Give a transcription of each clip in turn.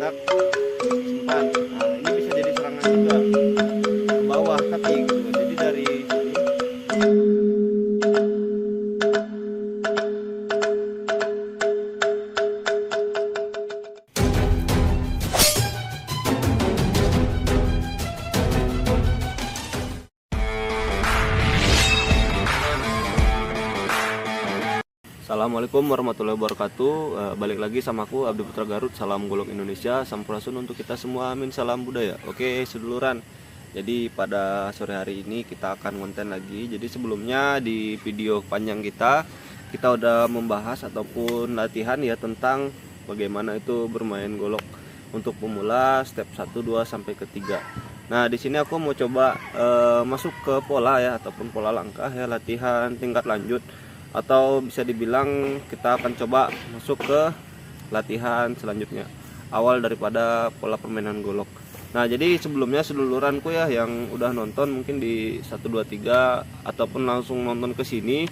gerak simpan. Nah ini bisa jadi serangan juga ke bawah kaki gitu kan. Jadi dari sini. Assalamualaikum warahmatullahi wabarakatuh. Balik lagi sama aku Abdi Putra Garut. Salam golok Indonesia, sampurasun untuk kita semua. Amin, salam budaya. Oke seduluran, jadi pada sore hari ini kita akan konten lagi. Jadi sebelumnya di video panjang kita udah membahas ataupun latihan ya tentang bagaimana itu bermain golok untuk pemula step 1, 2 sampai ke 3. Nah di sini aku mau coba masuk ke pola ya ataupun pola langkah ya, latihan tingkat lanjut, atau bisa dibilang kita akan coba masuk ke latihan selanjutnya, awal daripada pola permainan golok. Nah jadi sebelumnya seduluranku ya yang udah nonton mungkin di 1, 2, 3 ataupun langsung nonton ke sini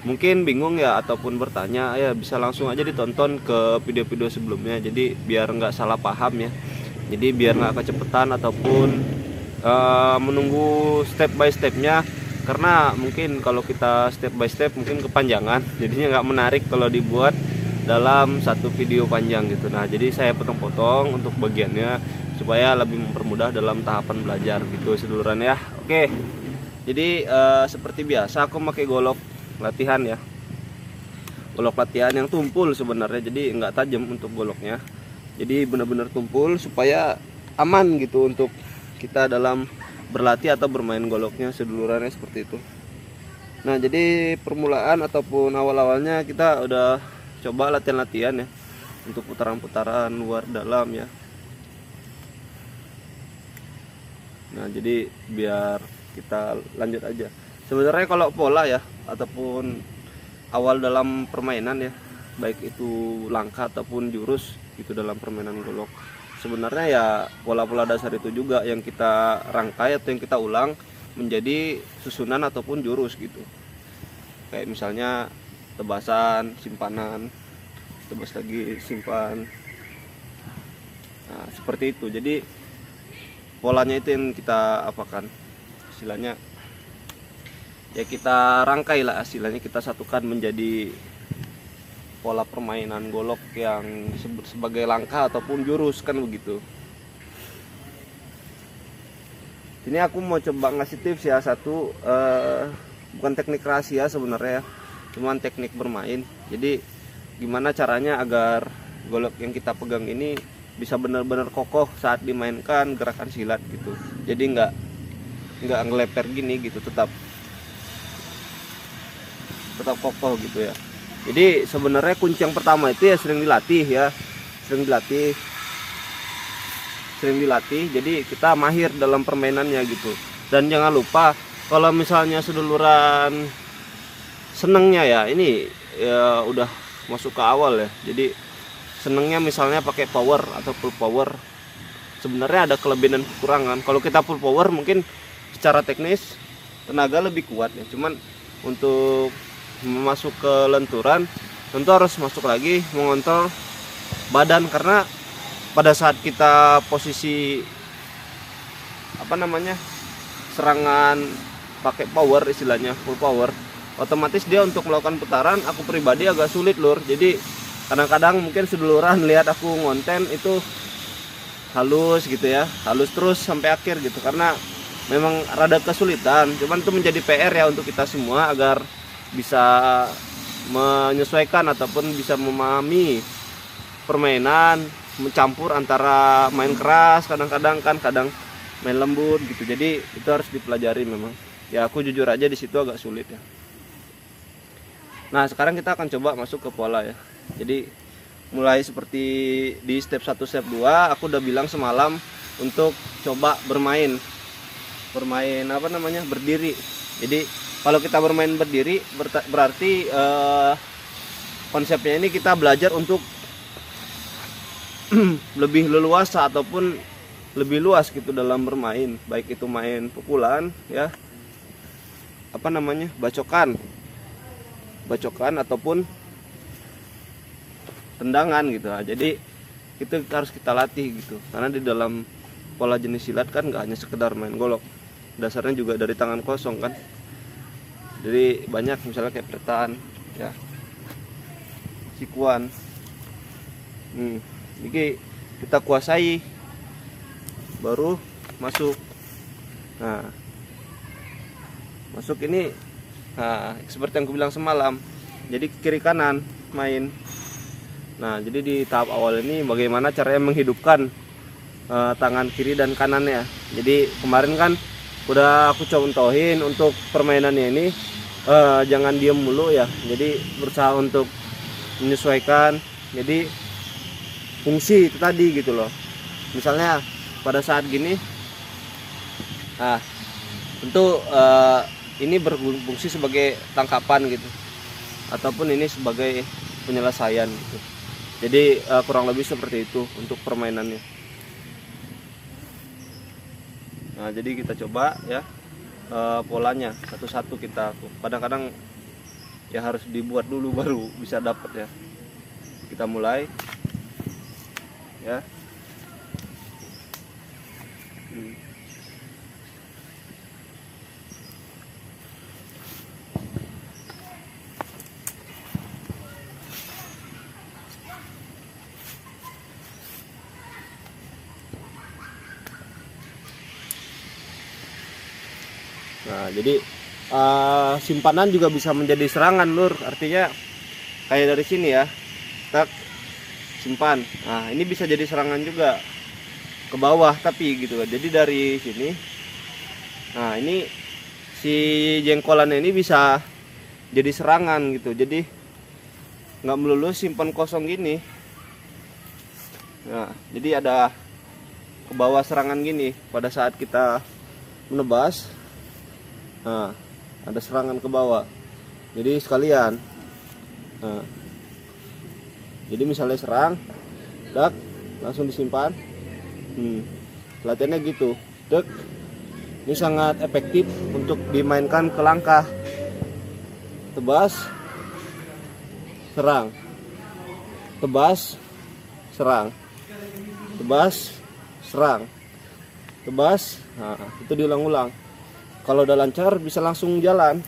mungkin bingung ya ataupun bertanya ya, bisa langsung aja ditonton ke video-video sebelumnya, jadi biar nggak salah paham ya. Jadi biar nggak kecepatan ataupun menunggu step by stepnya, karena mungkin kalau kita step by step mungkin kepanjangan, jadinya nggak menarik kalau dibuat dalam satu video panjang gitu. Nah jadi saya potong-potong untuk bagiannya supaya lebih mempermudah dalam tahapan belajar gitu seduluran ya. Oke, jadi seperti biasa aku pakai golok latihan ya, golok latihan yang tumpul sebenarnya, jadi nggak tajam untuk goloknya, jadi benar-benar tumpul supaya aman gitu untuk kita dalam berlatih atau bermain goloknya sedulurannya, seperti itu. Nah jadi permulaan ataupun awal-awalnya kita udah coba latihan-latihan ya untuk putaran-putaran luar dalam ya. Nah jadi biar kita lanjut aja. Sebenarnya kalau pola ya ataupun awal dalam permainan ya, baik itu langkah ataupun jurus itu dalam permainan golok, sebenarnya ya pola-pola dasar itu juga yang kita rangkai atau yang kita ulang menjadi susunan ataupun jurus gitu. Kayak misalnya tebasan, simpanan, tebas lagi, simpan. Nah, seperti itu. Jadi polanya itu yang kita apakan, istilahnya ya kita rangkai lah, istilahnya kita satukan menjadi pola permainan golok yang disebut sebagai langkah ataupun jurus kan begitu. Ini aku mau coba ngasih tips ya satu, bukan teknik rahasia sebenarnya, cuman teknik bermain. Jadi gimana caranya agar golok yang kita pegang ini bisa benar-benar kokoh saat dimainkan gerakan silat gitu. Jadi nggak ngeleper gini gitu, tetap kokoh gitu ya. Jadi sebenarnya kunci yang pertama itu ya sering dilatih, jadi kita mahir dalam permainannya gitu. Dan jangan lupa kalau misalnya seduluran senengnya ya, ini ya udah masuk ke awal ya, jadi senengnya misalnya pakai power atau full power, sebenarnya ada kelebihan dan kekurangan. Kalau kita full power mungkin secara teknis tenaga lebih kuat ya, cuman untuk masuk ke lenturan tentu harus masuk lagi mengontrol badan, karena pada saat kita posisi serangan pakai power, istilahnya full power, otomatis dia untuk melakukan putaran aku pribadi agak sulit lur. Jadi kadang-kadang mungkin seduluran lihat aku ngonten itu halus gitu ya, halus terus sampai akhir gitu, karena memang rada kesulitan. Cuman itu menjadi PR ya untuk kita semua agar bisa menyesuaikan ataupun bisa memahami permainan, mencampur antara main keras kadang-kadang kan, kadang main lembut gitu. Jadi itu harus dipelajari memang. Ya aku jujur aja di situ agak sulit ya. Nah, sekarang kita akan coba masuk ke pola ya. Jadi mulai seperti di step 1, step 2 aku udah bilang semalam untuk coba bermain berdiri. Jadi kalau kita bermain berdiri berarti konsepnya ini kita belajar untuk lebih leluasa ataupun lebih luas gitu dalam bermain, baik itu main pukulan ya, bacokan ataupun tendangan gitu. Nah, jadi itu harus kita latih gitu, karena di dalam pola jenis silat kan nggak hanya sekedar main golok, dasarnya juga dari tangan kosong kan. Jadi banyak misalnya kayak pretan ya, sikuan, ini kita kuasai baru masuk. Nah masuk ini, nah seperti yang aku bilang semalam, jadi kiri kanan main. Nah jadi di tahap awal ini bagaimana caranya menghidupkan tangan kiri dan kanannya. Jadi kemarin kan udah aku contohin untuk permainannya ini, jangan diem mulu ya, jadi berusaha untuk menyesuaikan. Jadi fungsi itu tadi gitu loh, misalnya pada saat gini, nah tentu ini berfungsi sebagai tangkapan gitu, ataupun ini sebagai penyelesaian gitu. Jadi kurang lebih seperti itu untuk permainannya. Nah jadi kita coba ya, polanya satu-satu. Kita kadang-kadang ya harus dibuat dulu baru bisa dapat ya. Kita mulai ya. Nah jadi simpanan juga bisa menjadi serangan lur, artinya kayak dari sini ya, tak simpan. Nah ini bisa jadi serangan juga ke bawah tapi gitu. Jadi dari sini, nah ini si jengkolannya ini bisa jadi serangan gitu. Jadi nggak melulu simpan kosong gini. Nah jadi ada ke bawah serangan gini pada saat kita menebas. Nah, ada serangan ke bawah. Jadi sekalian. Nah, jadi misalnya serang, dak, langsung disimpan. Latihannya gitu. Dek. Ini sangat efektif untuk dimainkan ke langkah. Tebas, serang. Tebas, serang. Tebas, serang. Tebas. Nah, itu diulang-ulang. Kalau udah lancar bisa langsung jalan.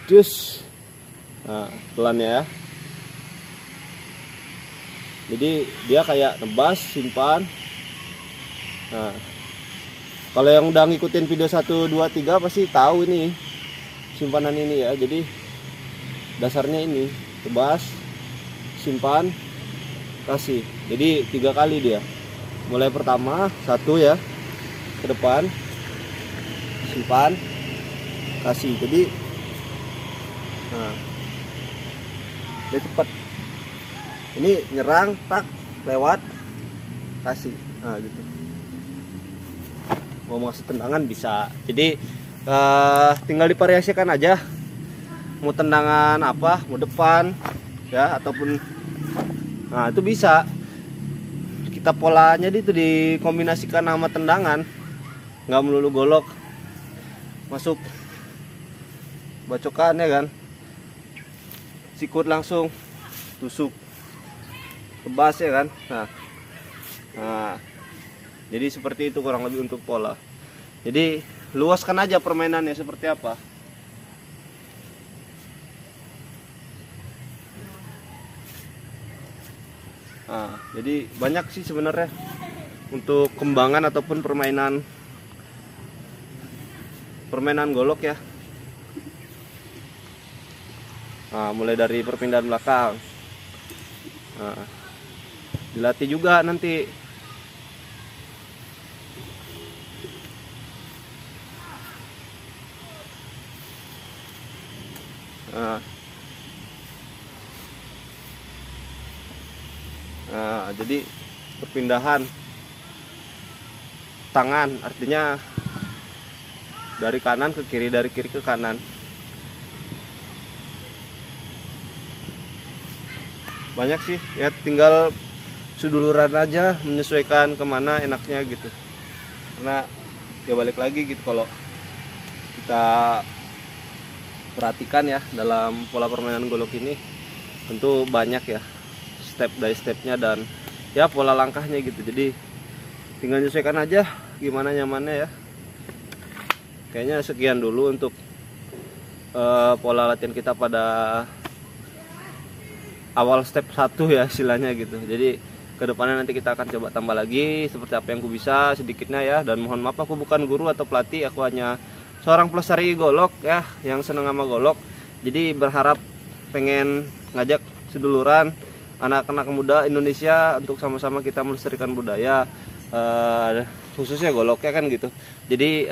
Just, nah, pelan ya. Jadi dia kayak nebas, simpan. Nah, kalau yang udah ngikutin video 1, 2, 3 pasti tahu ini simpanan ini ya. Jadi dasarnya ini tebas, simpan, kasih. Jadi 3 kali dia. Mulai pertama 1 ya, ke depan, simpan, kasih. Jadi nah dia cepat. Ini nyerang, tak, lewat, kasih. Nah gitu. Mau ngasih tendangan bisa. Jadi tinggal divariasikan aja. Mau tendangan apa, mau depan ya, ataupun nah itu bisa. Kita polanya itu dikombinasikan sama tendangan, nggak melulu golok. Masuk bacokan ya kan, sikut langsung tusuk, tebas ya kan. Nah jadi seperti itu kurang lebih untuk pola. Jadi luaskan aja permainannya seperti apa. Nah, jadi banyak sih sebenarnya untuk kembangan ataupun permainan golok ya. Nah, mulai dari perpindahan belakang. Nah, dilatih juga nanti. Nah, jadi perpindahan tangan artinya dari kanan ke kiri, dari kiri ke kanan. Banyak sih ya, tinggal suduluran aja menyesuaikan kemana enaknya gitu. Karena ya balik lagi gitu, kalau kita perhatikan ya dalam pola permainan golok ini. Tentu banyak ya step by stepnya dan ya pola langkahnya gitu. Jadi tinggal menyesuaikan aja gimana nyamannya ya. Kayaknya sekian dulu untuk pola latihan kita pada awal step 1 ya istilahnya gitu. Jadi kedepannya nanti kita akan coba tambah lagi seperti apa yang aku bisa sedikitnya ya. Dan mohon maaf aku bukan guru atau pelatih, aku hanya seorang pelestari golok ya yang senang sama golok. Jadi berharap pengen ngajak seduluran anak-anak muda Indonesia untuk sama-sama kita melestarikan budaya, khususnya goloknya kan gitu. Jadi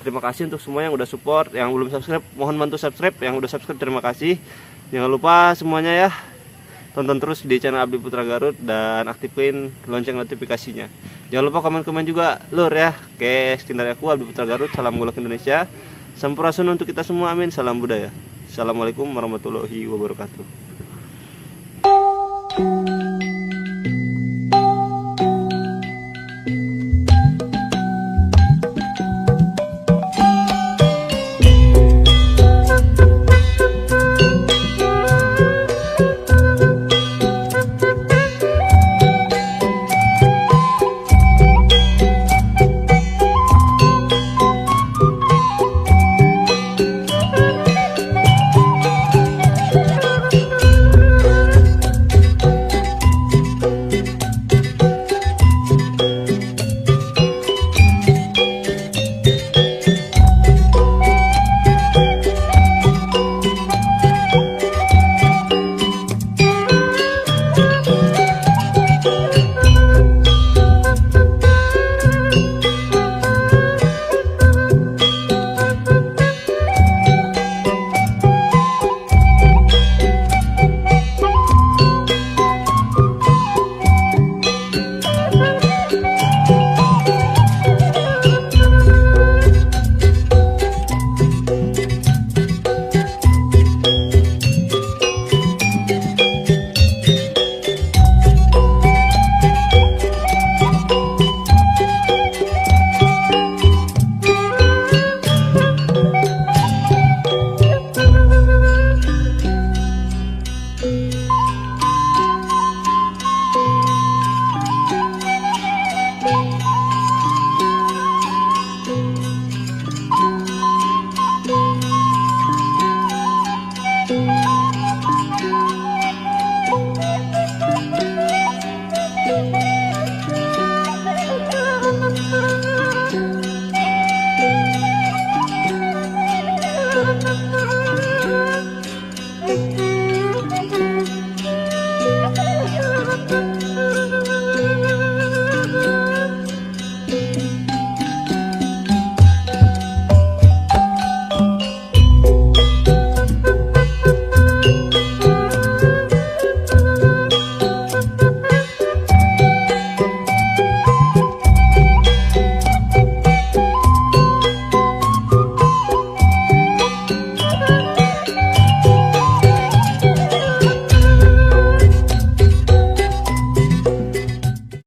terima kasih untuk semua yang udah support, yang belum subscribe mohon bantu subscribe, yang udah subscribe terima kasih. Jangan lupa semuanya ya, tonton terus di channel Abdi Putra Garut dan aktifin lonceng notifikasinya. Jangan lupa komen-komen juga lur ya. Oke, sekian dari aku Abdi Putra Garut, salam golok Indonesia, sampurasun untuk kita semua, amin, salam budaya. Assalamualaikum warahmatullahi wabarakatuh.